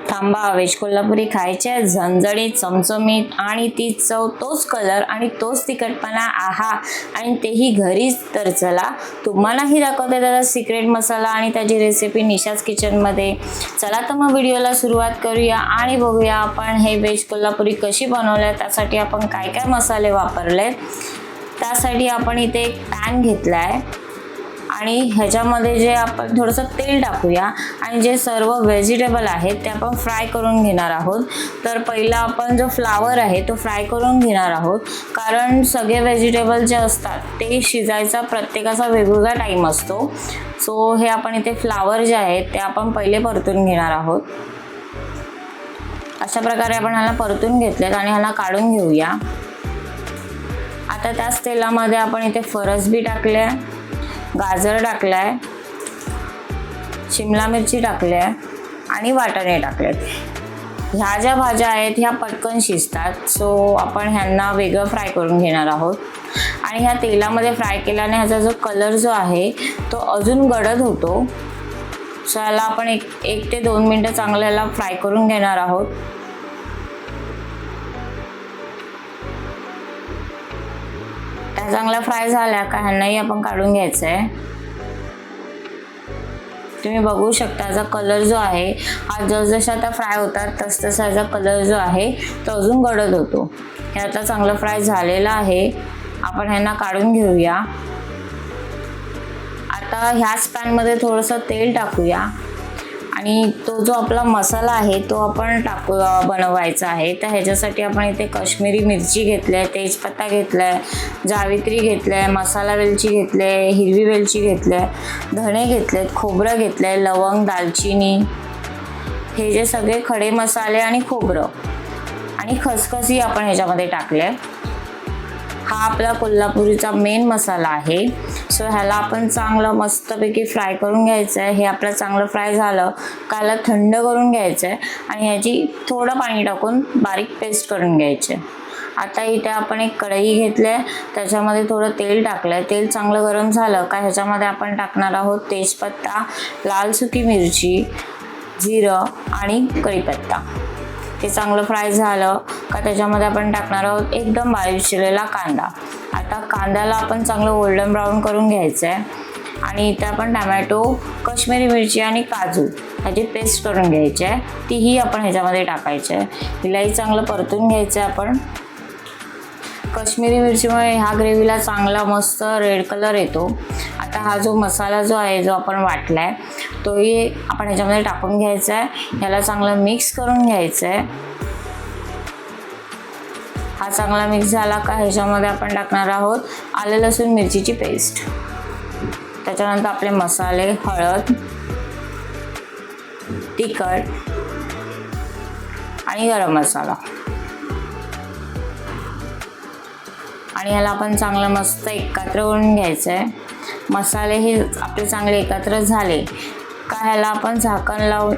थांबा, व्हेज कोल्हापुरी खायचे झणझणीत, चमचमीत आणि ती चव, तोच कलर आणि तोच तिखटपणा, आहा, आणि तेही घरीच. तर चला तुम्हालाही दाखवते त्याचा सिक्रेट मसाला आणि त्याची रेसिपी निशाच किचनमध्ये. चला तर मग व्हिडिओला सुरुवात करूया आणि बघूया आपण हे व्हेज कोल्हापुरी कशी बनवले, त्यासाठी आपण काय काय मसाले वापरले. त्यासाठी आपण इथे एक पॅन घेतलाय आणि ह्याच्यामध्ये जे आपण थोडंसं तेल टाकूया आणि जे सर्व व्हेजिटेबल आहेत ते आपण फ्राय करून घेणार आहोत. तर पहिला आपण जो फ्लावर आहे तो फ्राय करून घेणार आहोत, कारण सगळे व्हेजिटेबल जे असतात ते शिजायचा प्रत्येकाचा वेगवेगळा टाईम असतो. सो हे आपण इथे फ्लावर जे आहेत ते आपण पहिले परतून घेणार आहोत. अशा प्रकारे आपण ह्याला परतून घेतलेत आणि ह्याला काढून घेऊया. आता त्याच तेलामध्ये आपण इथे फरसबी टाकले, गाजर टाकलाय, शिमला मिरची टाकले आणि वाटाणे टाकलेत. ह्या ज्या भाज्या आहेत ह्या पटकन शिजतात, सो आपण ह्यांना वेगळं फ्राय करून घेणार आहोत. आणि ह्या तेलामध्ये फ्राय केल्याने ह्याचा जो कलर जो आहे तो अजून गडद होतो. सो ह्याला आपण एक ते 2 मिनटं चांगलं ह्याला फ्राय करून घेणार आहोत. त्या चांगल्या फ्राय झाल्या का ह्यांनाही आपण काढून घ्यायचं आहे. तुम्ही बघू शकता याचा कलर जो आहे हा जसजशा आता फ्राय होतात तसतसा याचा कलर जो आहे तो अजून गडद होतो. हे आता चांगलं फ्राय झालेलं आहे. आपण ह्यांना काढून घेऊया. आता ह्याच पॅनमध्ये थोडंसं तेल टाकूया आणि तो जो आपला मसाला आहे तो आपण बनवायचा आहे. तर ह्याच्यासाठी आपण इथे काश्मीरी मिरची घेतली, तेजपत्ता घेतलाय, जावित्री घेतलाय, मसाला वेलची घेतले, हिरवी वेलची घेतले, धणे घेतलेत, खोबरं घेतलंय, लवंग, दालचिनी, हे जे सगळे खडे मसाले आणि खोबरं आणि खसखसही आपण ह्याच्यामध्ये टाकले. हा आपला कोल्हापुरीचा मेन मसाला आहे. सो ह्याला आपण चांगलं मस्तपैकी फ्राय करून घ्यायचं आहे. हे आपलं चांगलं फ्राय झालं का ह्याला थंड करून घ्यायचं आहे आणि ह्याची थोडं पाणी टाकून बारीक पेस्ट करून घ्यायची. आता इथे आपण एक कढई घेतली आहे, त्याच्यामध्ये थोडं तेल टाकलं आहे. तेल चांगलं गरम झालं का ह्याच्यामध्ये आपण टाकणार आहोत तेजपत्ता, लाल सुकी मिरची, जिरं आणि कढीपत्ता. ते चांगलं फ्राय झालं का त्याच्यामध्ये आपण टाकणार आहोत एकदम बारीक चिरलेला कांदा. आता कांद्याला आपण चांगलं गोल्डन ब्राऊन करून घ्यायचं आहे. आणि इथे आपण टमॅटो, काश्मीरी मिरची आणि काजू ह्याची पेस्ट करून घ्यायची आहे, तीही आपण ह्याच्यामध्ये टाकायची आहे. हिलाही चांगलं परतून घ्यायचं आहे आपण. काश्मीरी मिरचीमुळे ह्या ग्रेव्हीला चांगला मस्त रेड कलर येतो. आता हा जो मसाला जो आहे जो आपण वाटलाय तोही आपण ह्याच्यामध्ये टाकून घ्यायचा आहे. ह्याला चांगलं मिक्स करून घ्यायचं आहे. हा चांगला मिक्स झाला का ह्याच्यामध्ये आपण टाकणार आहोत आलं लसूण मिरचीची पेस्ट. त्याच्यानंतर आपले मसाले, हळद, तिखट आणि गरम मसाला. आणि ह्याला आपण चांगलं मस्त एकत्र करून घ्यायचं आहे. मसाले हे आपले चांगले एकत्र झाले का ह्याला आपण झाकण लावून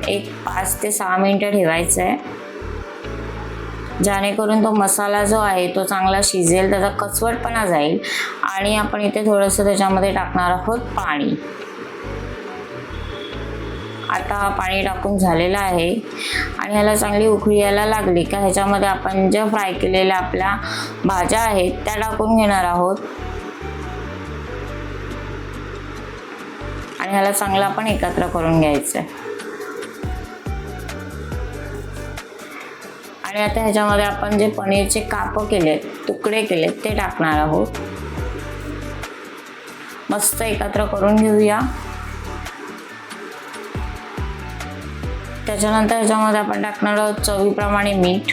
5 ते 6 मिनिटं ठेवायचं आहे, जेणेकरून तो मसाला जो आहे तो चांगला शिजेल, त्याचा कचवटपणा जाईल. आणि आपण इथे थोडंसं त्याच्यामध्ये टाकणार आहोत पाणी. आता पाणी टाकून झालेलं आहे आणि ह्याला चांगली उकळी यायला लागली का ह्याच्यामध्ये आपण ज्या फ्राय केलेल्या आपल्या भाज्या आहेत त्या टाकून घेणार आहोत. आणि ह्याला चांगलं आपण एकत्र करून घ्यायचं आहे. आणि आता ह्याच्यामध्ये आपण जे पनीरचे काप केलेत, तुकडे केलेत ते टाकणार आहोत. मस्त एकत्र करून घेऊया. त्याच्यानंतर ह्याच्यामध्ये आपण टाकणार आहोत चवीप्रमाणे मीठ,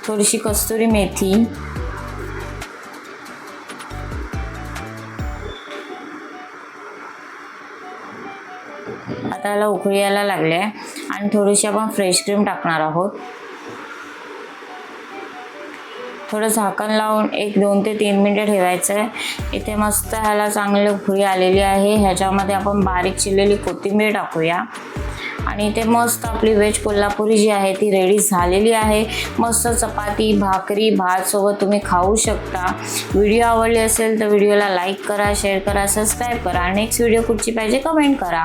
थोडीशी कस्तुरी मेथी, आता याला उकळी यायला लागले आणि थोडीशी आपण फ्रेश क्रीम टाकणार आहोत. थोडं झाकण लावून 2 ते 3 मिनिटं ठेवायचं आहे. इथे मस्त ह्याला चांगली उकळी आलेली आहे. ह्याच्यामध्ये आपण बारीक चिरलेली कोथिंबीर टाकूया आणि इथे मस्त आपली व्हेज कोल्हापुरी जी आहे ती रेडी झालेली आहे. मस्त चपाती, भाकरी, भात सोबत तुम्ही खाऊ शकता. व्हिडिओ आवडली असेल तर व्हिडिओला लाईक करा, शेअर करा, सबस्क्राईब करा. नेक्स्ट व्हिडिओ कुठची पाहिजे कमेंट करा.